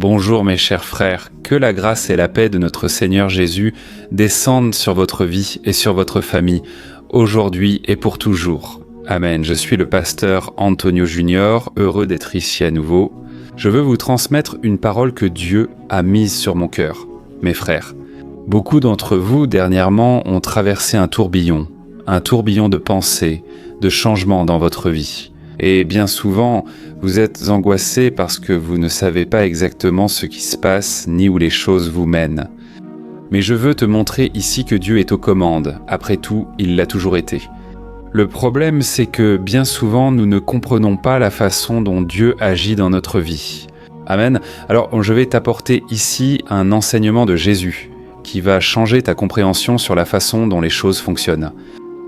Bonjour mes chers frères, que la grâce et la paix de notre Seigneur Jésus descendent sur votre vie et sur votre famille, aujourd'hui et pour toujours. Amen. Je suis le pasteur Antonio Junior, heureux d'être ici à nouveau. Je veux vous transmettre une parole que Dieu a mise sur mon cœur. Mes frères, beaucoup d'entre vous dernièrement ont traversé un tourbillon de pensées, de changements dans votre vie. Et bien souvent, vous êtes angoissés parce que vous ne savez pas exactement ce qui se passe ni où les choses vous mènent. Mais je veux te montrer ici que Dieu est aux commandes. Après tout, il l'a toujours été. Le problème, c'est que bien souvent, nous ne comprenons pas la façon dont Dieu agit dans notre vie. Amen. Alors, je vais t'apporter ici un enseignement de Jésus qui va changer ta compréhension sur la façon dont les choses fonctionnent.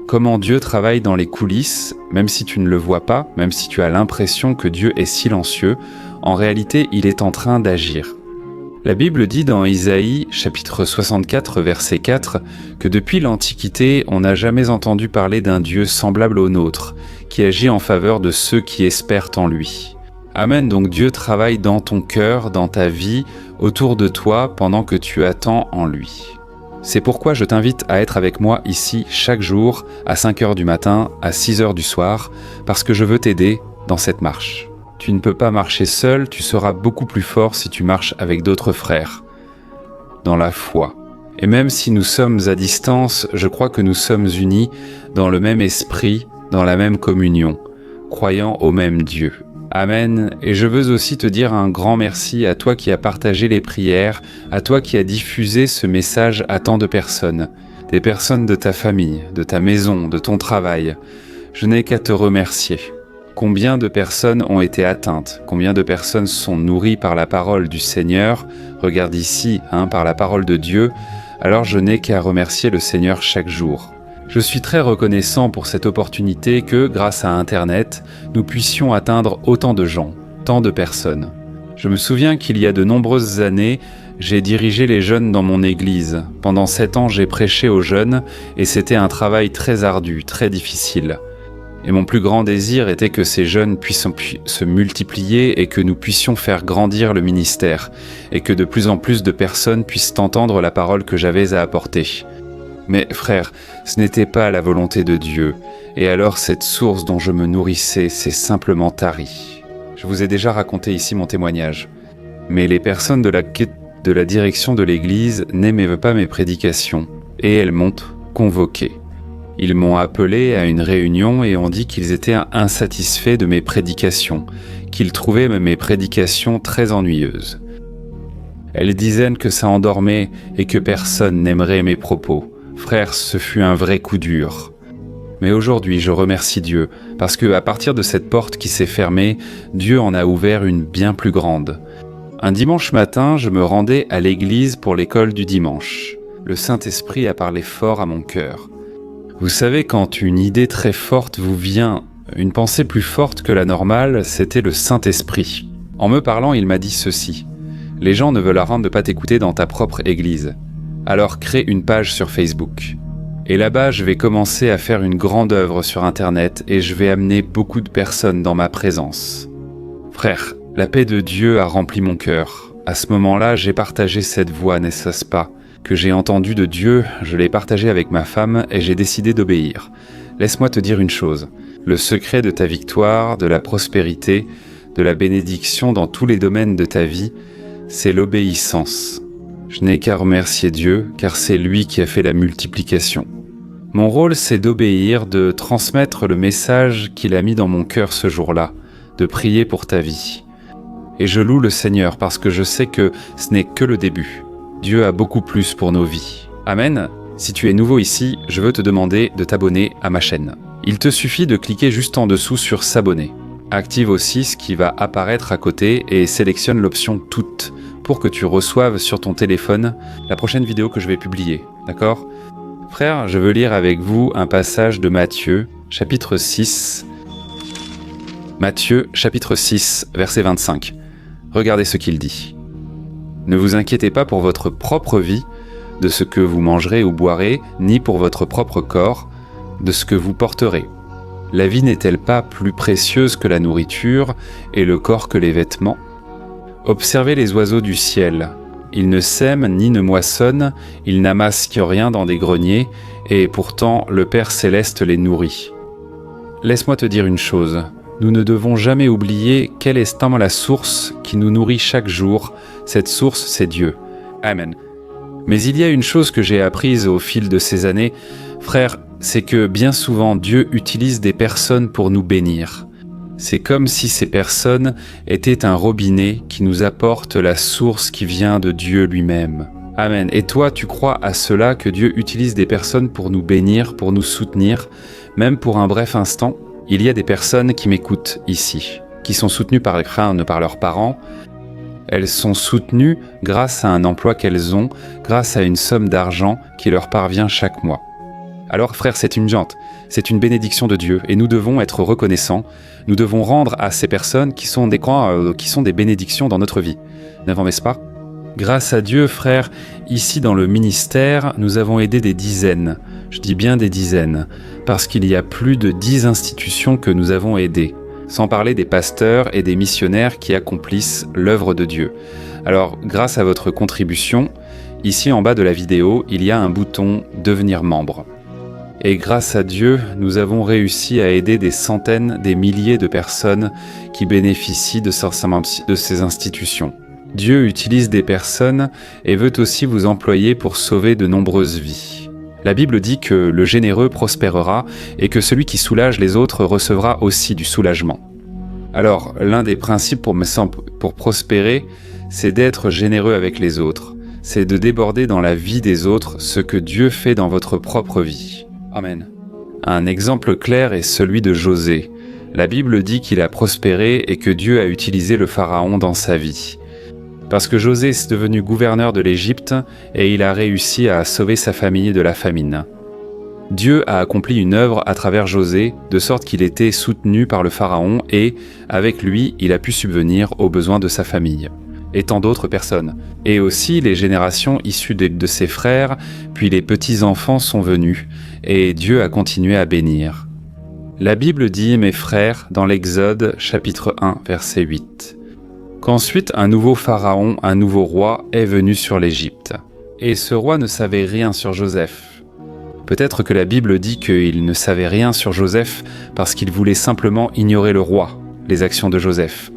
Comment Dieu travaille dans les coulisses, même si tu ne le vois pas, même si tu as l'impression que Dieu est silencieux, en réalité, il est en train d'agir. La Bible dit dans Isaïe, chapitre 64, verset 4, que depuis l'Antiquité, on n'a jamais entendu parler d'un Dieu semblable au nôtre, qui agit en faveur de ceux qui espèrent en lui. Amen, donc Dieu travaille dans ton cœur, dans ta vie, autour de toi, pendant que tu attends en lui. C'est pourquoi je t'invite à être avec moi ici chaque jour, à 5h du matin, à 6h du soir, parce que je veux t'aider dans cette marche. Tu ne peux pas marcher seul, tu seras beaucoup plus fort si tu marches avec d'autres frères, dans la foi. Et même si nous sommes à distance, je crois que nous sommes unis dans le même esprit, dans la même communion, croyant au même Dieu. Amen. Et je veux aussi te dire un grand merci à toi qui as partagé les prières, à toi qui as diffusé ce message à tant de personnes, des personnes de ta famille, de ta maison, de ton travail. Je n'ai qu'à te remercier. Combien de personnes ont été atteintes, combien de personnes sont nourries par la parole du Seigneur, regarde ici, par la parole de Dieu, alors je n'ai qu'à remercier le Seigneur chaque jour. Je suis très reconnaissant pour cette opportunité que, grâce à Internet, nous puissions atteindre autant de gens, tant de personnes. Je me souviens qu'il y a de nombreuses années, j'ai dirigé les jeunes dans mon église. Pendant 7 ans, j'ai prêché aux jeunes et c'était un travail très ardu, très difficile. Et mon plus grand désir était que ces jeunes puissent se multiplier et que nous puissions faire grandir le ministère et que de plus en plus de personnes puissent entendre la parole que j'avais à apporter. Mais frère, ce n'était pas la volonté de Dieu, et alors cette source dont je me nourrissais s'est simplement tarie. Je vous ai déjà raconté ici mon témoignage, mais les personnes de la direction de l'église n'aimaient pas mes prédications, et elles m'ont convoqué. Ils m'ont appelé à une réunion et ont dit qu'ils étaient insatisfaits de mes prédications, qu'ils trouvaient mes prédications très ennuyeuses. Elles disaient que ça endormait et que personne n'aimerait mes propos. Frère, ce fut un vrai coup dur. Mais aujourd'hui, je remercie Dieu, parce que à partir de cette porte qui s'est fermée, Dieu en a ouvert une bien plus grande. Un dimanche matin, je me rendais à l'église pour l'école du dimanche. Le Saint-Esprit a parlé fort à mon cœur. Vous savez, quand une idée très forte vous vient, une pensée plus forte que la normale, c'était le Saint-Esprit. En me parlant, il m'a dit ceci. Les gens ne veulent rien de pas t'écouter dans ta propre église. Alors crée une page sur Facebook. Et là-bas, je vais commencer à faire une grande œuvre sur Internet et je vais amener beaucoup de personnes dans ma présence. Frère, la paix de Dieu a rempli mon cœur. À ce moment-là, j'ai partagé cette voix, n'est-ce pas, que j'ai entendue de Dieu, je l'ai partagée avec ma femme et j'ai décidé d'obéir. Laisse-moi te dire une chose. Le secret de ta victoire, de la prospérité, de la bénédiction dans tous les domaines de ta vie, c'est l'obéissance. Je n'ai qu'à remercier Dieu, car c'est lui qui a fait la multiplication. Mon rôle, c'est d'obéir, de transmettre le message qu'il a mis dans mon cœur ce jour-là, de prier pour ta vie. Et je loue le Seigneur parce que je sais que ce n'est que le début. Dieu a beaucoup plus pour nos vies. Amen. Si tu es nouveau ici, je veux te demander de t'abonner à ma chaîne. Il te suffit de cliquer juste en dessous sur s'abonner. Active aussi ce qui va apparaître à côté et sélectionne l'option toutes pour que tu reçoives sur ton téléphone la prochaine vidéo que je vais publier. D'accord ? Frère, je veux lire avec vous un passage de Matthieu, chapitre 6. Matthieu, chapitre 6, verset 25. Regardez ce qu'il dit. « Ne vous inquiétez pas pour votre propre vie, de ce que vous mangerez ou boirez, ni pour votre propre corps, de ce que vous porterez. La vie n'est-elle pas plus précieuse que la nourriture, et le corps que les vêtements ? Observez les oiseaux du ciel. Ils ne sèment ni ne moissonnent, ils n'amassent rien dans des greniers, et pourtant le Père Céleste les nourrit. Laisse-moi te dire une chose, nous ne devons jamais oublier quelle est la source qui nous nourrit chaque jour. Cette source, c'est Dieu. Amen. Mais il y a une chose que j'ai apprise au fil de ces années, frère, c'est que bien souvent Dieu utilise des personnes pour nous bénir. C'est comme si ces personnes étaient un robinet qui nous apporte la source qui vient de Dieu lui-même. Amen. Et toi, tu crois à cela, que Dieu utilise des personnes pour nous bénir, pour nous soutenir, même pour un bref instant? Il y a des personnes qui m'écoutent ici, qui sont soutenues par leurs parents. Elles sont soutenues grâce à un emploi qu'elles ont, grâce à une somme d'argent qui leur parvient chaque mois. Alors frère, c'est une jante, c'est une bénédiction de Dieu et nous devons être reconnaissants. Nous devons rendre à ces personnes qui sont des bénédictions dans notre vie. N'est-ce pas? Grâce à Dieu, frère, ici dans le ministère, nous avons aidé des dizaines. Je dis bien des dizaines, parce qu'il y a plus de 10 institutions que nous avons aidées. Sans parler des pasteurs et des missionnaires qui accomplissent l'œuvre de Dieu. Alors, grâce à votre contribution, ici en bas de la vidéo, il y a un bouton « Devenir membre ». Et grâce à Dieu, nous avons réussi à aider des centaines, des milliers de personnes qui bénéficient de ces institutions. Dieu utilise des personnes et veut aussi vous employer pour sauver de nombreuses vies. La Bible dit que le généreux prospérera et que celui qui soulage les autres recevra aussi du soulagement. Alors, l'un des principes pour prospérer, c'est d'être généreux avec les autres. C'est de déborder dans la vie des autres ce que Dieu fait dans votre propre vie. Amen. Un exemple clair est celui de José. La Bible dit qu'il a prospéré et que Dieu a utilisé le pharaon dans sa vie. Parce que José est devenu gouverneur de l'Égypte et il a réussi à sauver sa famille de la famine. Dieu a accompli une œuvre à travers José, de sorte qu'il était soutenu par le pharaon et, avec lui, il a pu subvenir aux besoins de sa famille. Et tant d'autres personnes. Et aussi les générations issues de ses frères, puis les petits-enfants sont venus, et Dieu a continué à bénir. La Bible dit, mes frères, dans l'Exode, chapitre 1, verset 8, qu'ensuite un nouveau pharaon, un nouveau roi, est venu sur l'Égypte. Et ce roi ne savait rien sur Joseph. Peut-être que la Bible dit qu'il ne savait rien sur Joseph parce qu'il voulait simplement ignorer le roi, les actions de Joseph.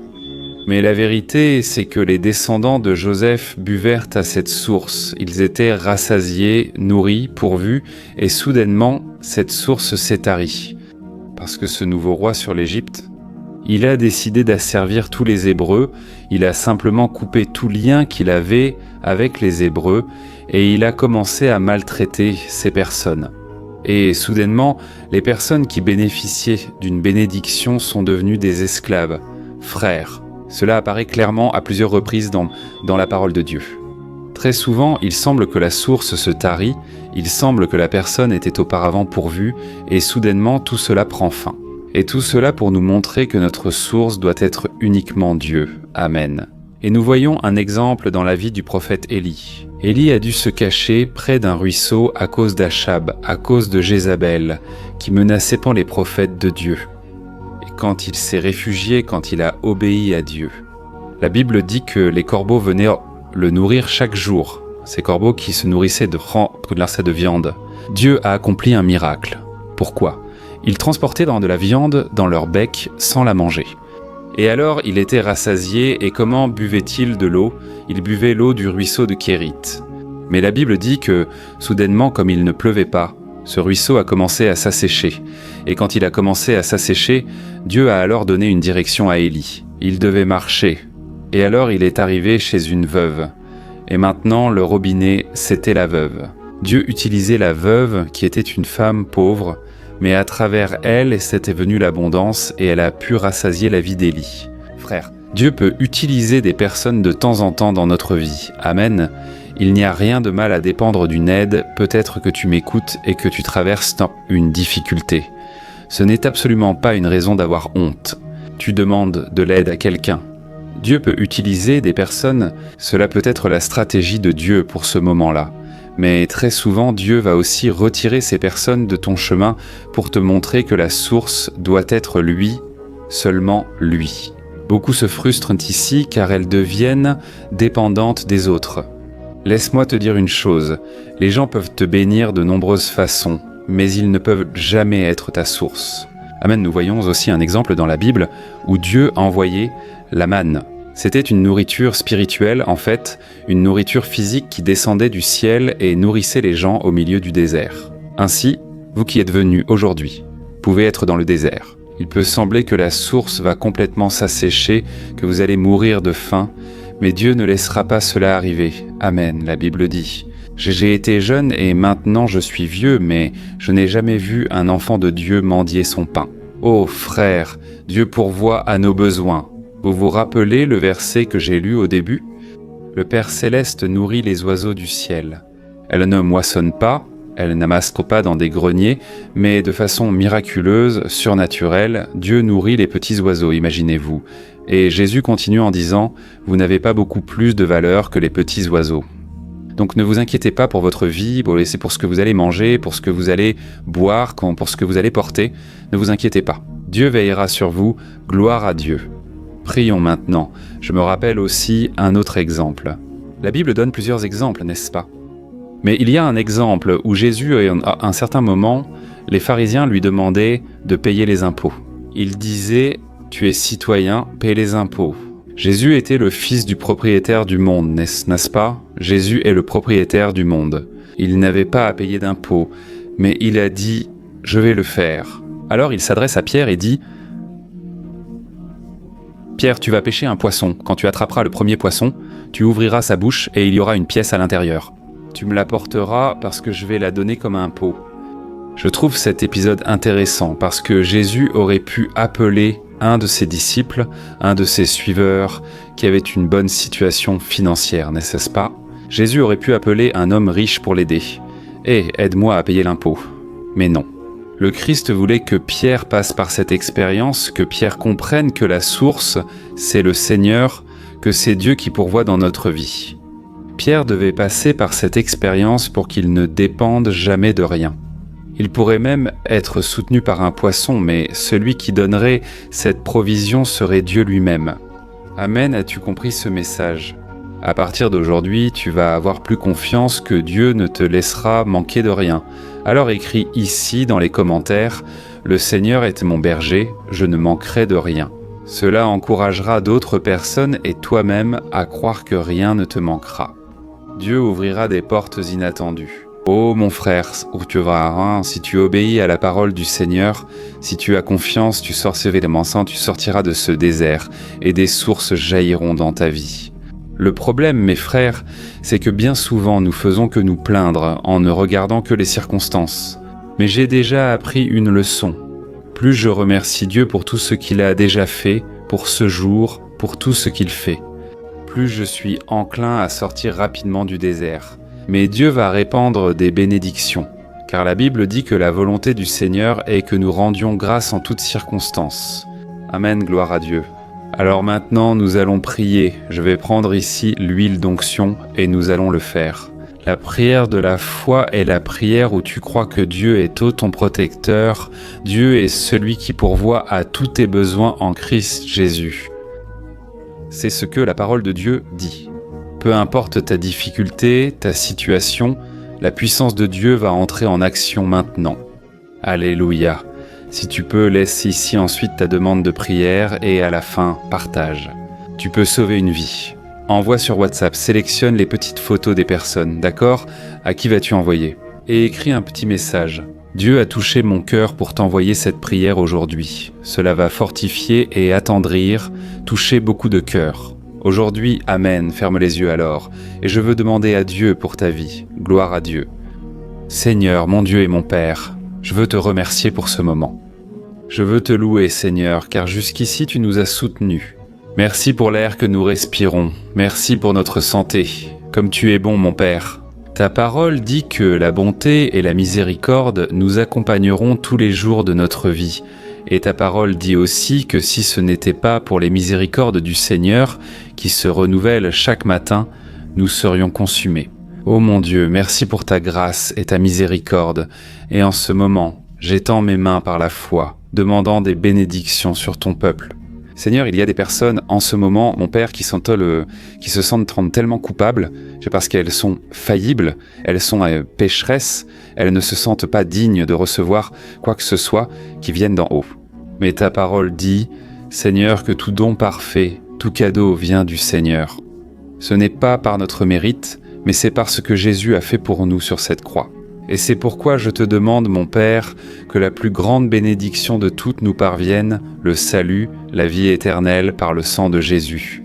Mais la vérité, c'est que les descendants de Joseph buvèrent à cette source. Ils étaient rassasiés, nourris, pourvus, et soudainement, cette source s'est tarie. Parce que ce nouveau roi sur l'Égypte, il a décidé d'asservir tous les Hébreux, il a simplement coupé tout lien qu'il avait avec les Hébreux, et il a commencé à maltraiter ces personnes. Et soudainement, les personnes qui bénéficiaient d'une bénédiction sont devenues des esclaves, frères. Cela apparaît clairement à plusieurs reprises dans la parole de Dieu. Très souvent, il semble que la source se tarit, il semble que la personne était auparavant pourvue, et soudainement tout cela prend fin. Et tout cela pour nous montrer que notre source doit être uniquement Dieu. Amen. Et nous voyons un exemple dans la vie du prophète Élie. Élie a dû se cacher près d'un ruisseau à cause d'Achab, à cause de Jézabel, qui menaçait les prophètes de Dieu. Quand il s'est réfugié, quand il a obéi à Dieu. La Bible dit que les corbeaux venaient le nourrir chaque jour. Ces corbeaux qui se nourrissaient de viande. Dieu a accompli un miracle. Pourquoi? Ils transportaient de la viande dans leur bec sans la manger. Et alors il était rassasié et comment buvait-il de l'eau? Il buvait l'eau du ruisseau de Kérith. Mais la Bible dit que soudainement, comme il ne pleuvait pas, ce ruisseau a commencé à s'assécher. Et quand il a commencé à s'assécher, Dieu a alors donné une direction à Élie. Il devait marcher. Et alors il est arrivé chez une veuve. Et maintenant, le robinet, c'était la veuve. Dieu utilisait la veuve, qui était une femme pauvre, mais à travers elle, c'était venu l'abondance et elle a pu rassasier la vie d'Élie. Frère, Dieu peut utiliser des personnes de temps en temps dans notre vie. Amen. Il n'y a rien de mal à dépendre d'une aide, peut-être que tu m'écoutes et que tu traverses une difficulté. Ce n'est absolument pas une raison d'avoir honte. Tu demandes de l'aide à quelqu'un. Dieu peut utiliser des personnes, cela peut être la stratégie de Dieu pour ce moment-là. Mais très souvent, Dieu va aussi retirer ces personnes de ton chemin pour te montrer que la source doit être lui, seulement lui. Beaucoup se frustrent ici car elles deviennent dépendantes des autres. Laisse-moi te dire une chose, les gens peuvent te bénir de nombreuses façons, mais ils ne peuvent jamais être ta source. Amen, nous voyons aussi un exemple dans la Bible où Dieu a envoyé la manne. C'était une nourriture spirituelle, en fait, une nourriture physique qui descendait du ciel et nourrissait les gens au milieu du désert. Ainsi, vous qui êtes venus aujourd'hui, pouvez être dans le désert. Il peut sembler que la source va complètement s'assécher, que vous allez mourir de faim, mais Dieu ne laissera pas cela arriver. Amen, la Bible dit. J'ai été jeune et maintenant je suis vieux, mais je n'ai jamais vu un enfant de Dieu mendier son pain. Ô frères, Dieu pourvoit à nos besoins. Vous vous rappelez le verset que j'ai lu au début ? Le Père Céleste nourrit les oiseaux du ciel. Elle ne moissonne pas, elle n'amasse pas dans des greniers, mais de façon miraculeuse, surnaturelle, Dieu nourrit les petits oiseaux, imaginez-vous. Et Jésus continue en disant « Vous n'avez pas beaucoup plus de valeur que les petits oiseaux ». Donc ne vous inquiétez pas pour votre vie, c'est pour ce que vous allez manger, pour ce que vous allez boire, pour ce que vous allez porter. Ne vous inquiétez pas. Dieu veillera sur vous, gloire à Dieu. Prions maintenant. Je me rappelle aussi un autre exemple. La Bible donne plusieurs exemples, n'est-ce pas ? Mais il y a un exemple où Jésus, à un certain moment, les pharisiens lui demandaient de payer les impôts. Il disait « Tu es citoyen, paye les impôts ». Jésus était le fils du propriétaire du monde, n'est-ce pas ? Jésus est le propriétaire du monde. Il n'avait pas à payer d'impôts, mais il a dit « Je vais le faire ». Alors il s'adresse à Pierre et dit « Pierre, tu vas pêcher un poisson. Quand tu attraperas le premier poisson, tu ouvriras sa bouche et il y aura une pièce à l'intérieur. Tu me l'apporteras parce que je vais la donner comme un pot. » Je trouve cet épisode intéressant parce que Jésus aurait pu appeler un de ses disciples, un de ses suiveurs, qui avait une bonne situation financière, n'est-ce pas ? Jésus aurait pu appeler un homme riche pour l'aider. « Hé, aide-moi à payer l'impôt. » Mais non. Le Christ voulait que Pierre passe par cette expérience, que Pierre comprenne que la source, c'est le Seigneur, que c'est Dieu qui pourvoit dans notre vie. Pierre devait passer par cette expérience pour qu'il ne dépende jamais de rien. Il pourrait même être soutenu par un poisson, mais celui qui donnerait cette provision serait Dieu lui-même. Amen, as-tu compris ce message ? À partir d'aujourd'hui, tu vas avoir plus confiance que Dieu ne te laissera manquer de rien. Alors écris ici dans les commentaires « Le Seigneur est mon berger, je ne manquerai de rien ». Cela encouragera d'autres personnes et toi-même à croire que rien ne te manquera. Dieu ouvrira des portes inattendues. Oh mon frère, où tu vas, si tu obéis à la parole du Seigneur, si tu as confiance, tu sortiras de ce désert et des sources jailliront dans ta vie. Le problème, mes frères, c'est que bien souvent nous faisons que nous plaindre en ne regardant que les circonstances. Mais j'ai déjà appris une leçon. Plus je remercie Dieu pour tout ce qu'il a déjà fait, pour ce jour, pour tout ce qu'il fait, plus je suis enclin à sortir rapidement du désert. Mais Dieu va répandre des bénédictions, car la Bible dit que la volonté du Seigneur est que nous rendions grâce en toutes circonstances. Amen, gloire à Dieu. Alors maintenant, nous allons prier. Je vais prendre ici l'huile d'onction et nous allons le faire. La prière de la foi est la prière où tu crois que Dieu est ton protecteur. Dieu est celui qui pourvoit à tous tes besoins en Christ Jésus. C'est ce que la parole de Dieu dit. Peu importe ta difficulté, ta situation, la puissance de Dieu va entrer en action maintenant. Alléluia. Si tu peux, laisse ici ensuite ta demande de prière et à la fin, partage. Tu peux sauver une vie. Envoie sur WhatsApp, sélectionne les petites photos des personnes, d'accord ? À qui vas-tu envoyer ? Et écris un petit message. Dieu a touché mon cœur pour t'envoyer cette prière aujourd'hui. Cela va fortifier et attendrir, toucher beaucoup de cœurs. Aujourd'hui, Amen, ferme les yeux alors, et je veux demander à Dieu pour ta vie, gloire à Dieu. Seigneur, mon Dieu et mon Père, je veux te remercier pour ce moment. Je veux te louer, Seigneur, car jusqu'ici tu nous as soutenus. Merci pour l'air que nous respirons, merci pour notre santé, comme tu es bon, mon Père. Ta parole dit que la bonté et la miséricorde nous accompagneront tous les jours de notre vie. Et ta parole dit aussi que si ce n'était pas pour les miséricordes du Seigneur, qui se renouvellent chaque matin, nous serions consumés. Ô mon Dieu, merci pour ta grâce et ta miséricorde. Et en ce moment, j'étends mes mains par la foi, demandant des bénédictions sur ton peuple. Seigneur, il y a des personnes en ce moment, mon Père, qui se sentent tellement coupables, parce qu'elles sont faillibles, elles sont pécheresses, elles ne se sentent pas dignes de recevoir quoi que ce soit qui vienne d'en haut. Mais ta parole dit, Seigneur, que tout don parfait, tout cadeau vient du Seigneur. Ce n'est pas par notre mérite, mais c'est par ce que Jésus a fait pour nous sur cette croix. Et c'est pourquoi je te demande, mon Père, que la plus grande bénédiction de toutes nous parvienne, le salut, la vie éternelle par le sang de Jésus.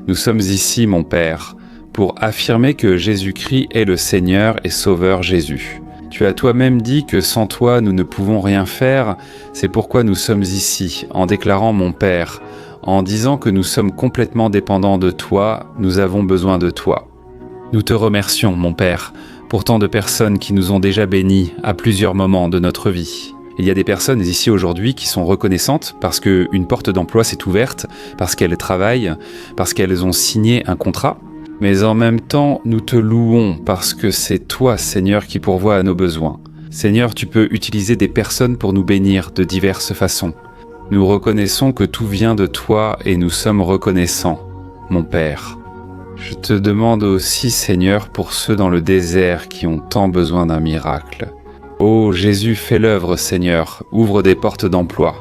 Nous sommes ici, mon Père, pour affirmer que Jésus-Christ est le Seigneur et Sauveur Jésus. Tu as toi-même dit que sans toi nous ne pouvons rien faire, c'est pourquoi nous sommes ici, en déclarant mon Père, en disant que nous sommes complètement dépendants de toi, nous avons besoin de toi. Nous te remercions, mon Père, pour tant de personnes qui nous ont déjà bénis à plusieurs moments de notre vie. Il y a des personnes ici aujourd'hui qui sont reconnaissantes parce qu'une porte d'emploi s'est ouverte, parce qu'elles travaillent, parce qu'elles ont signé un contrat. Mais en même temps, nous te louons parce que c'est toi, Seigneur, qui pourvois à nos besoins. Seigneur, tu peux utiliser des personnes pour nous bénir de diverses façons. Nous reconnaissons que tout vient de toi et nous sommes reconnaissants, mon Père. Je te demande aussi, Seigneur, pour ceux dans le désert qui ont tant besoin d'un miracle. Ô Jésus, fais l'œuvre, Seigneur, ouvre des portes d'emploi.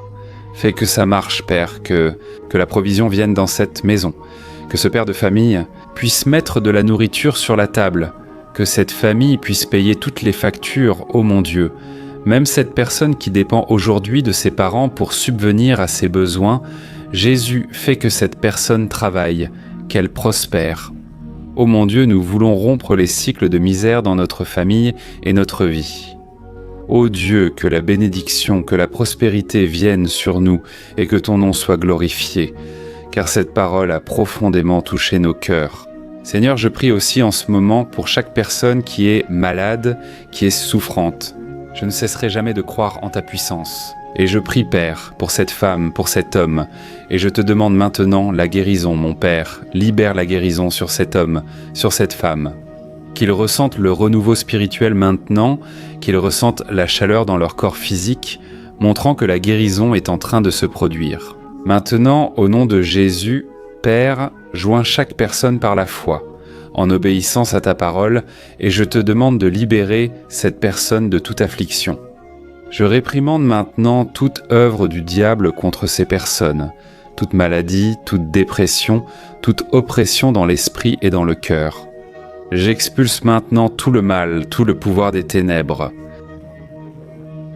Fais que ça marche, Père, que la provision vienne dans cette maison, que ce père de famille puisse mettre de la nourriture sur la table, que cette famille puisse payer toutes les factures, ô mon Dieu. Même cette personne qui dépend aujourd'hui de ses parents pour subvenir à ses besoins, Jésus, fais que cette personne travaille, qu'elle prospère. Ô mon Dieu, nous voulons rompre les cycles de misère dans notre famille et notre vie. Ô Dieu, que la bénédiction, que la prospérité viennent sur nous et que ton nom soit glorifié, car cette parole a profondément touché nos cœurs. Seigneur, je prie aussi en ce moment pour chaque personne qui est malade, qui est souffrante. Je ne cesserai jamais de croire en ta puissance. Et je prie, Père, pour cette femme, pour cet homme, et je te demande maintenant la guérison, mon Père. Libère la guérison sur cet homme, sur cette femme. Qu'ils ressentent le renouveau spirituel maintenant, qu'ils ressentent la chaleur dans leur corps physique, montrant que la guérison est en train de se produire. Maintenant, au nom de Jésus, Père, joins chaque personne par la foi, en obéissance à ta parole, et je te demande de libérer cette personne de toute affliction. Je réprimande maintenant toute œuvre du diable contre ces personnes, toute maladie, toute dépression, toute oppression dans l'esprit et dans le cœur. J'expulse maintenant tout le mal, tout le pouvoir des ténèbres.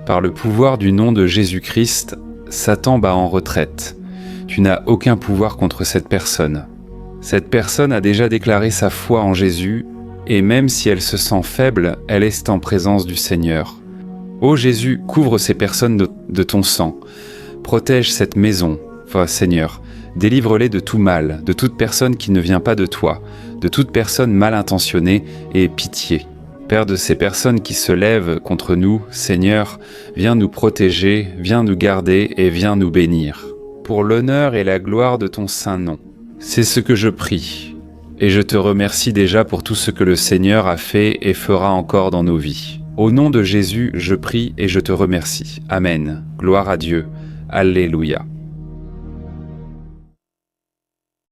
Par le pouvoir du nom de Jésus-Christ, Satan bat en retraite. Tu n'as aucun pouvoir contre cette personne. Cette personne a déjà déclaré sa foi en Jésus, et même si elle se sent faible, elle est en présence du Seigneur. Ô Jésus, couvre ces personnes de ton sang. Protège cette maison, Seigneur. Délivre-les de tout mal, de toute personne qui ne vient pas de toi, de toute personne mal intentionnée, et aie pitié. Père de ces personnes qui se lèvent contre nous, Seigneur, viens nous protéger, viens nous garder et viens nous bénir. Pour l'honneur et la gloire de ton saint nom. C'est ce que je prie. Et je te remercie déjà pour tout ce que le Seigneur a fait et fera encore dans nos vies. Au nom de Jésus, je prie et je te remercie. Amen. Gloire à Dieu. Alléluia.